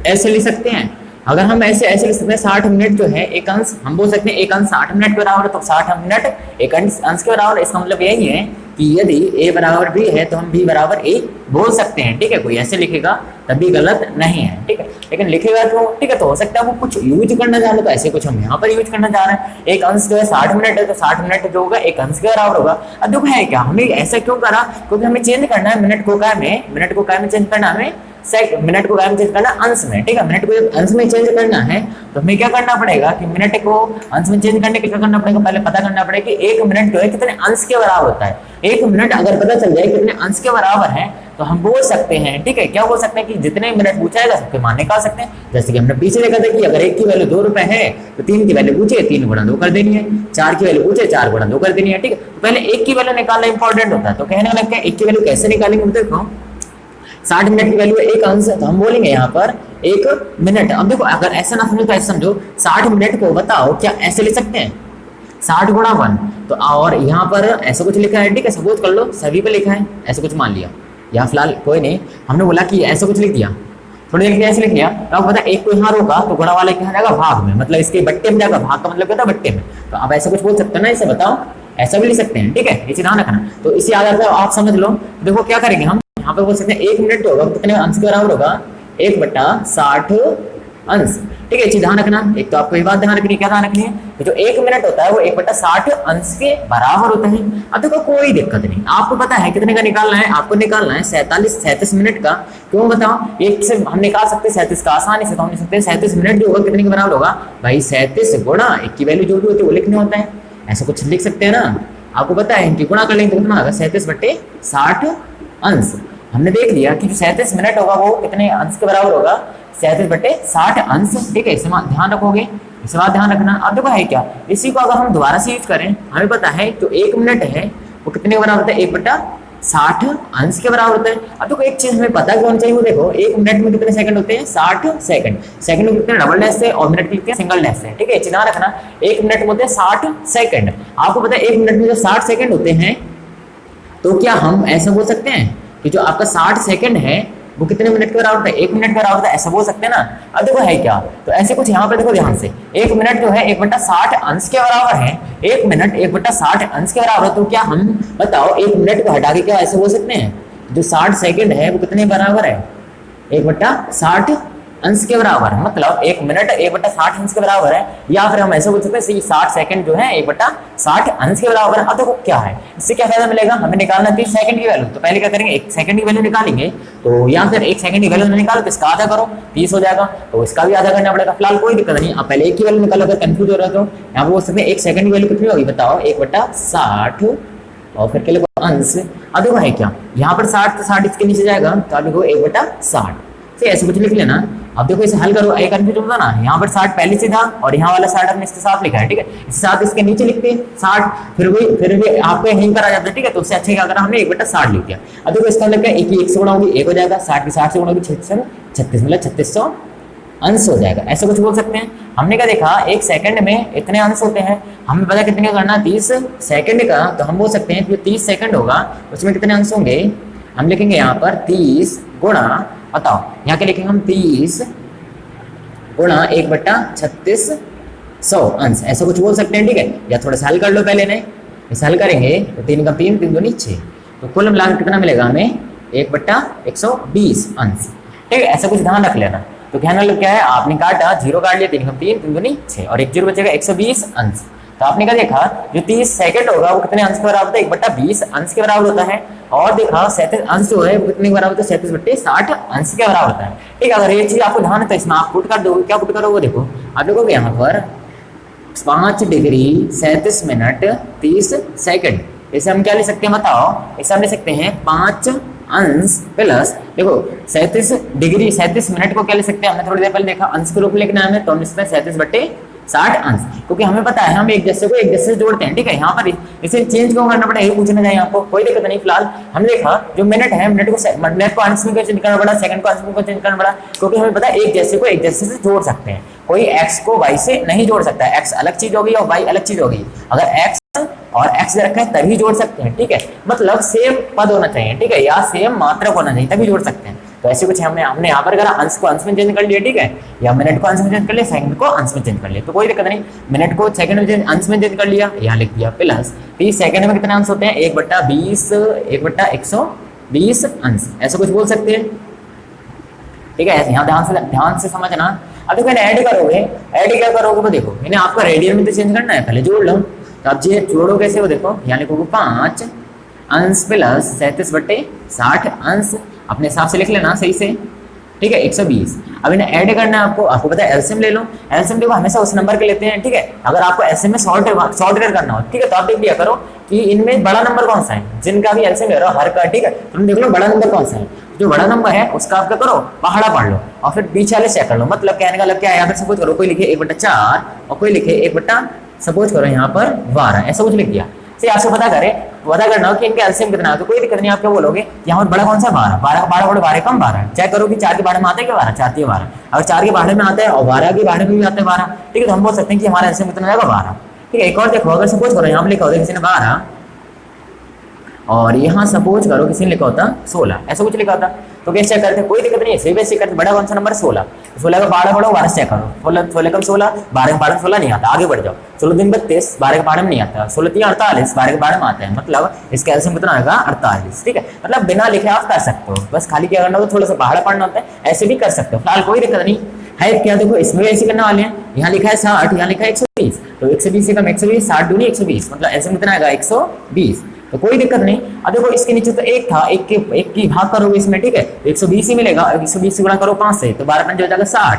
ऐसे लिख सकते हैं, अगर हम ऐसे लिख सकते हैं 60 मिनट जो है एक अंश, हम बोल सकते हैं एक अंश 60 मिनट के बराबर है, तो 60 मिनट एक अंश के बराबर। इसका मतलब यही है कि यदि a बराबर b है तो हम b बराबर a बोल सकते हैं। ठीक है, कोई ऐसे लिखेगा तभी गलत नहीं है। ठीक है, लेकिन लिखेगा तो ठीक है, तो हो सकता है वो कुछ यूज करना चाहे, तो ऐसे कुछ हम यहाँ पर यूज करना चाह रहे हैं। एक अंश जो है 60 मिनट है, तो 60 मिनट जो होगा एक अंश के बराबर होगा। अब देखो है क्या, हमें ऐसा क्यों करा, क्योंकि हमें चेंज करना है मिनट को काय में चेंज करना, हमें मिनट को काय में चेंज करना अंश में। ठीक है, मिनट को जब अंश में चेंज करना है तो हमें क्या करना पड़ेगा कि मिनट को अंश में चेंज करने के क्या करना पड़ेगा, पहले पता करना पड़ेगा कि एक मिनट जो है कितने अंश के बराबर होता है। एक मिनट अगर पता चल जाए कितने अंश के बराबर है तो हम बोल सकते हैं, ठीक है, क्या बोल सकते हैं कि जितने मिनट पूछाएगा सबके मान निकाल सकते हैं। जैसे कि हमने पीछे देखा था कि अगर 1 की वैल्यू 2 रुपए है तो 3 की वैल्यू पूछे 3 गुणा 2 कर देनी है, 4 की वैल्यू पूछे 4 गुणा 2 कर देनी है। ठीक है, तो पहले 1 की वैल्यू निकालना इंपॉर्टेंट होता है। तो कहने लगता है 1 की वैल्यू कैसे निकालेंगे, देखो 60 मिनट की वैल्यू एक अंश है, तो हम बोलेंगे यहाँ पर 1 मिनट। अब देखो अगर ऐसा ना समझो तो ऐसा समझो, 60 मिनट को बताओ क्या ऐसे लिख सकते हैं 60 गुणा 1, तो और यहाँ पर ऐसा कुछ लिखा है। ठीक है, सपोज कर लो सभी पे लिखा है, ऐसा कुछ मान लिया, या फिलहाल कोई नहीं, हमने बोला कि ऐसा कुछ लिख दिया, थोड़ी देर के लिए ऐसे लिख लिया, तो आपको पता है 1 को यहाँ रोका तो गुणा वाला क्या जाएगा भाग में, मतलब इसके बट्टे में जाएगा, भाग का मतलब क्या था बट्टे में। तो आप ऐसा कुछ बोल सकते हो ना, इसे बताओ, ऐसा भी लिख सकते हैं। ठीक है, इसे ध्यान रखना। तो इसी आधार पर आप समझ लो, देखो क्या करेंगे हम यहाँ पे बोल सकते हैं 1 मिनट होगा कितने अंश के बराबर होगा, 1/60 अंश। ठीक है, चीज ध्यान रखना। एक तो आपको ये बात ध्यान रखनी है, क्या ध्यान रखनी है कि जो 1 मिनट होता है वो 1/60 अंश के बराबर होता है। अब देखो कोई दिक्कत नहीं, आपको पता है कितने का निकालना है, आपको निकालना है 37 मिनट का। क्यों बताओ, एक से हम निकाल सकते हैं 37 का आसानी से, तो हम लिख सकते हैं 37 मिनट जो होगा कितने के बराबर होगा भाई 37 गुणा 1 की वैल्यू जो भी होती है वो लिखने होता है, ऐसा कुछ लिख सकते हैं ना। आपको पता है इनकी गुणा कर लेंगे तो कितना होगा 37/60 अंश। हमने देख लिया कि जो 37 मिनट होगा वो कितने अंश के बराबर होगा 37/60 अंश। ठीक है, इसे ध्यान रखोगे, इसे बात ध्यान रखना। अब देखो है क्या, इसी को अगर हम दोबारा से यूज करें, हमें पता है जो 1 मिनट है वो कितने के बराबर होता है 1/60 अंश के बराबर होता है। अब देखो एक चीज हमें पता होनी चाहिए, वो देखो 1 मिनट में कितने सेकंड होते हैं 60 सेकंड, सेकंड में कितने डबल डैश से और मिनट में कितने सिंगल डैश से। ठीक है, ध्यान रखना, 1 मिनट में होते हैं 60 सेकंड। आपको पता है 1 मिनट में जब 60 सेकंड होते हैं तो क्या हम ऐसा बोल सकते हैं कि जो आपका 60 सेकंड है वो कितने मिनट के बराबर था, 1 मिनट के बराबर था, ऐसा बोल सकते हैं ना। अब देखो है क्या, तो ऐसे कुछ यहाँ पे देखो ध्यान से, 1 मिनट जो है 1/60 अंश के बराबर है, 1 मिनट 1/60 अंश के बराबर है। तो क्या हम बताओ 1 मिनट को हटा के क्या ऐसे बोल सकते हैं, जो 60 सेकंड है वो कितने बराबर है, 1/60 अंश के बराबर है। मतलब 1 मिनट 1/60 अंश के बराबर है, या फिर हम ऐसे बोल सकते हैं 60 सेकंड जो है 1/60 अंश के बराबर है। अब देखो क्या है, इससे क्या फायदा मिलेगा, हमें निकालना 30 सेकंड की वैल्यू। तो पहले क्या करेंगे, 1 सेकंड की वैल्यू निकालेंगे। तो यहाँ से 1 सेकंड की वैल्यू निकालो तो इसका आधा करो, 30 हो जाएगा, तो इसका भी आधा करना पड़ेगा। फिलहाल कोई दिक्कत नहीं, आप पहले एक की वैल्यू निकालो, अगर कंफ्यूज हो रहा तो यहाँ पे बोल सकते हैं 1 सेकंड की वैल्यू कितनी होगी बताओ, 1/60 और फिर के लिए अंश। अब देखो है क्या, यहाँ पर 60 तो 60 इसके नीचे जाएगा, तो अब देखो 1/60 से ऐसे कुछ लिख लेना। अब देखो इसे हल करो, एक कंफ्यूज होता ना, यहाँ पर 60 पहले से था और यहाँ वाला 60 हमने इसके साथ लिखा है, ठीक है, इसके साथ इसके नीचे लिखते हैं 60, फिर भी आपको यहीं पर आ जाता है, ठीक है। तो उससे अच्छा क्या करा हमने 1/60 लिख दिया। अब देखो इसका मतलब क्या, 1 से गुणा होगी 1 हो जाएगा, 60 की 60 से गुणा होगी 36 मतलब 3600 अंश हो जाएगा, ऐसे कुछ बोल सकते हैं। हमने क्या देखा, 1 सेकंड में इतने अंश होते हैं, हमें पता कितने का करना, 30 सेकंड का। तो हम बोल सकते हैं कि 30 सेकंड होगा उसमें कितने अंश होंगे, हम लिखेंगे यहाँ पर 30 गुणा, बताओ यहाँ के लिखेंगे हम 30 गुणा 1/3600 अंश, ऐसा कुछ बोल सकते हैं, ठीक है। या थोड़ा सा हल कर लो पहले ने, इसे हल करेंगे तो 3 का 3 3 दूनी 6, तो कुल मिलाकर कितना मिलेगा हमें 1/120 अंश, ठीक है। ऐसा कुछ ध्यान रख लेना। तो कहना लोग क्या है, आपने काटा 0 काट लिया, 3 का 3 3 दूनी 6 और 1 0 बचेगा 120 अंश। तो आपने क्या देखा, जो 30 सेकंड होगा वो कितने अंश के बराबर होता है, 1/20 अंश के बराबर होता है। और देखा 37 अंश जो है वो कितने के बराबर होता है, 37/60 अंश के बराबर होता है, ठीक है। अगर ये चीज आपको ध्यान है तो इसमें आप पुट कर दोगे, क्या पुट करोगे, देखो आप देखोगे यहाँ पर 5 डिग्री 37 मिनट 30 सेकंड, इसे हम क्या ले सकते हैं बताओ, इसे हम ले सकते हैं 5 अंश प्लस, देखो 37 डिग्री 37 मिनट को क्या ले सकते हैं, हमने थोड़ी देर पहले देखा अंश के रूप में लिखना है, तो हम लिखते हैं 37/60 अंश, क्योंकि हमें पता है हम एक जैसे को एक जैसे से जोड़ते हैं, ठीक है। यहाँ पर इसे चेंज क्यों करना पड़ा, ये पूछना चाहिए आपको, कोई दिक्कत नहीं। फिलहाल हमने देखा जो मिनट है, मिनट को अंश में चेंज करना पड़ा, सेकंड को अंश में चेंज करना पड़ा, क्योंकि हमें पता है एक जैसे को एक जैसे से जोड़ सकते हैं। कोई x को y से नहीं जोड़ सकता है, x अलग चीज होगी और y अलग चीज होगी। अगर x और x रखा है तभी जोड़ सकते हैं, ठीक है। मतलब सेम पद होना चाहिए, ठीक है, या सेम मात्रक होना चाहिए तभी जोड़ सकते हैं। तो ऐसे कुछ हमने यहाँ पर करा, अंश को अंश में चेंज कर लिया, ठीक है, या मिनट को अंश में चेंज कर लिया, सेकंड को अंश में चेंज कर लिया, तो कोई दिक्कत नहीं। मिनट को सेकंड में अंश में चेंज कर लिया, यहाँ लिख दिया प्लस 30 सेकंड में कितने अंश होते हैं, 1/20 1/120 अंश, ऐसा कुछ बोल सकते हैं, ठीक है। यहाँ ध्यान से समझना। अब देखो ऐड करोगे, ऐड क्या करोगे वो देखो, इन्हें आपका रेडियन में तो चेंज करना है, पहले जोड़ लो। तो आप ये जोड़ो कैसे, वो देखो यहाँ लिखोगे 5 अंश प्लस 37/60 अंश, अपने हिसाब से लिख लेना सही से, ठीक है, 120। अब इन्हें ऐड करना है आपको पता है, एलसीएम ले लो। एलसीएम देखो हमेशा उस नंबर के लेते हैं, ठीक है। अगर आपको एलसीएम में सॉर्ट करना हो, ठीक है, तो आप देख लिया करो कि इनमें बड़ा नंबर कौन सा है, जिनका भी एलसीएम ले रहा हो हर का, ठीक है, तुम देख लो बड़ा नंबर कौन सा है, जो बड़ा नंबर है उसका आप क्या करो, पहाड़ा पढ़ लो और फिर पीछे वाले चेक कर लो। मतलब कहने का मतलब क्या है, यहाँ पर सपोज करो कोई लिखे 1/4 और कोई लिखे 1 सपोज करो यहाँ पर 12, ऐसा कुछ लिख दिया। से आपसे पता करना हो कि इनका एलसीएम कितना है, तो कोई दिक्कत नहीं, आप क्या बोलोगे, यहाँ पर बड़ा कौन सा 12 12 का 12 कम 12, चेक करो कि 4 के बारे में आता है क्या 12, 4 के 12, अगर 4 के बारे में आता है और 12 के बारे में भी आता है 12, ठीक है, तो हम बोल सकते हैं कि हमारा एलसीएम कितना जाएगा 12, ठीक है। एक और देखो, अगर सपोज करो यहाँ पर लिखा होता किसी ने 12 और यहाँ सपोज करो किसी ने लिखा होता 16, ऐसा कुछ लिखा होता, तो कैसे चेक करते हैं, कोई दिक्कत नहीं है, सही वैसे करते। बड़ा कौन सा नंबर 16, 16 का 12 पढ़ो, 12 चेक करो, 16 कम 16, 12 के 12 16 नहीं आता, आगे बढ़ जाओ, 16 दिन 32, 12 के 12 में नहीं आता, 16 3 48, 12 के 12 में आता है, मतलब इसका एलसीएम कितना आएगा 48, ठीक है। मतलब बिना लिखे आप कर सकते हो, बस खाली क्या करना होता है, थोड़ा सा पहाड़ा पढ़ना होता है, ऐसे भी कर सकते हो। फिलहाल कोई दिक्कत नहीं है, क्या देखो इसमें भी ऐसे करने वाले हैं, यहाँ लिखा है 60, यहाँ लिखा है 120, तो 120 से कम 120, 60 दूनी 120, मतलब एलसीएम कितना आएगा 120, तो कोई दिक्कत नहीं। अब देखो इसके नीचे तो एक था, एक की भाग करोगे इसमें, ठीक है, तो 120 ही मिलेगा, 120 से गुणा करो 5 से, तो 12 पंजे हो जाएगा 60,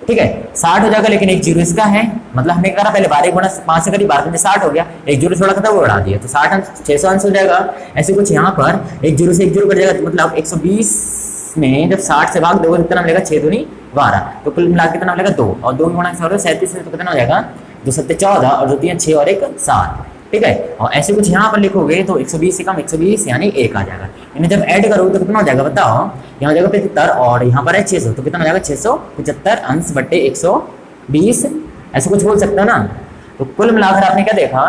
ठीक है, 60 हो जाएगा, लेकिन एक जीरो इसका है, मतलब हमने करा पहले 12 गुणा 5 से करी, 12 पंजे 60 हो गया, एक जीरो थोड़ा था वो उड़ा दिया, तो 60 अंश 600 अंश हो जाएगा। ऐसे कुछ यहाँ पर एक जीरो से एक जीरो कट जाएगा, मतलब 120 में जब 60 से भाग दोगे कितना मिलेगा, 6 दूनी 12, तो कुल मिला के कितना मिलेगा 2, और 2 गुणा 37 तो कितना हो जाएगा 2 7 14 और 2 3 6 और 1 7, ठीक है। और ऐसे कुछ यहाँ पर लिखोगे तो 120 से कम 120 यानी 1 आ जाएगा। इन्हें जब ऐड करोगे तो कितना हो जाएगा बताओ, यहाँ हो जाएगा 75 और यहाँ पर है 600, तो कितना हो जाएगा 675 अंश बट्टे 120, ऐसे कुछ बोल सकते हो ना। तो कुल मिलाकर आपने क्या देखा,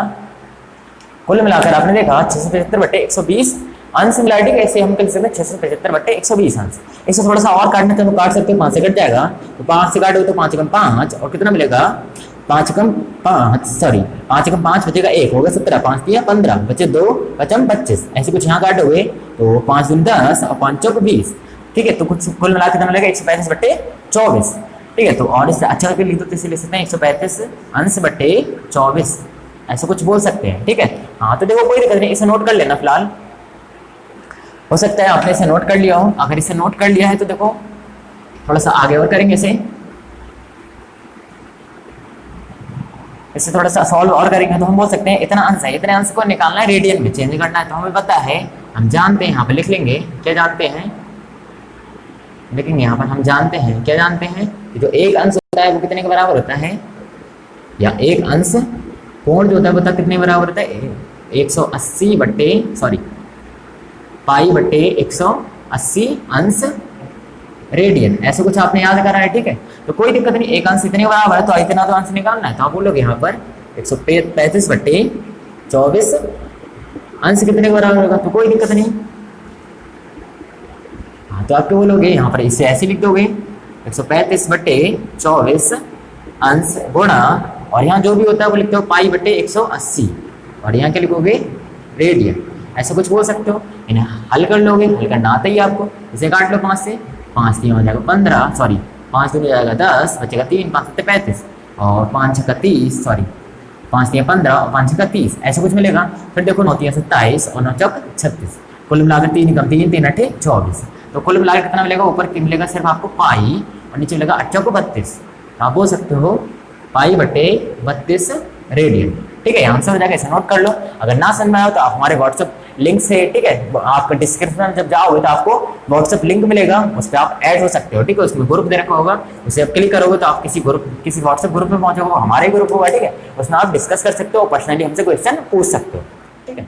कुल मिलाकर आपने देखा 675 बट्टे 120 अनसिमिलरिटी कैसे हम कर सकते हैं 675/120 अंश। इसे थोड़ा सा और काटना चाहो तो काट सकते हो, 5 से कट जाएगा तो 5 से काटोगे तो 5 एकम 5 और कितना मिलेगा 5 एकम 5 बचेगा 1 होगा 17, 5 दिया 15 बचे 2 पचम 25। ऐसे कुछ यहाँ काटोगे तो 5 दूनी 10 और 5 चौक 20। ठीक है, तो कुछ कुल मिला के कितना मिलेगा 135/24। ठीक है, तो और इससे अच्छा करके लिख दो तो इसे लिख सकते हैं 135 अंश/24, ऐसा कुछ बोल सकते हैं। ठीक है, हाँ तो देखो कोई दिक्कत नहीं, इसे नोट कर लेना फिलहाल। हो सकता है आपने इसे नोट कर लिया हो, अगर इसे नोट कर लिया है तो देखो थोड़ा सा आगे और करेंगे इसे थोड़ा सा सॉल्व और करेंगे तो हम बोल सकते हैं इतना अंश है, इतने अंश को निकालना है रेडियन में चेंज करना है, तो हमें पता है, हम जानते हैं, यहाँ पे लिख लेंगे क्या जानते हैं, लेकिन यहाँ पर हम जानते हैं क्या जानते हैं कि जो एक अंश होता है वो कितने के बराबर होता है, या एक अंश कोण जो होता है बता कितने बराबर होता है 180 पाई/180 अंश रेडियन, ऐसे कुछ आपने याद करा है। ठीक है, तो कोई दिक्कत नहीं, एक अंश इतने बराबर है तो इतना तो अंश निकालना है, तो आप बोलोगे यहाँ पर 135/24 अंश कितने के बराबर होगा, तो कोई दिक्कत नहीं। हाँ तो आप क्या बोलोगे यहाँ पर, इसे ऐसे लिख दोगे 135/24 अंश गुणा, और यहाँ जो भी होता है वो लिखते हो पाई/180, और यहाँ क्या लिखोगे रेडियन, ऐसा कुछ बोल सकते हो। इन्हें हल कर लोगे, हल करना आता ही आपको, इसे काट लो 5 से, 5 3 हो जाएगा 15, सॉरी 5 2 हो जाएगा 10, बचेगा 3, 5 7 35 और 5 6 30, सॉरी 5 3 15 और 5 6 30, ऐसा कुछ मिलेगा। फिर देखो 9 3 27 और 9 4 36, कुल मिलाकर 3 कम 3 3 8 24, तो कुल मिलाकर कितना मिलेगा, ऊपर मिलेगा सिर्फ आपको पाई और नीचे मिलेगा 8 4 32, तो आप बोल सकते हो पाई/32 रेडियन। ठीक है, आंसर हो जाएगा, इसे नोट कर लो। अगर ना समझ में आया तो आप हमारे व्हाट्सएप लिंक से, ठीक है, आपका डिस्क्रिप्शन में जब जाओगे तो आपको व्हाट्सएप लिंक मिलेगा, उस पर आप ऐड हो सकते हो। ठीक है, उसमें ग्रुप दे रखा होगा, उसे आप क्लिक करोगे तो आप किसी व्हाट्सएप ग्रुप में पहुंचोगे, हमारे ग्रुप होगा। ठीक है, उसमें आप डिस्कस कर सकते हो, पर्सनली हमसे क्वेश्चन पूछ सकते हो। ठीक है,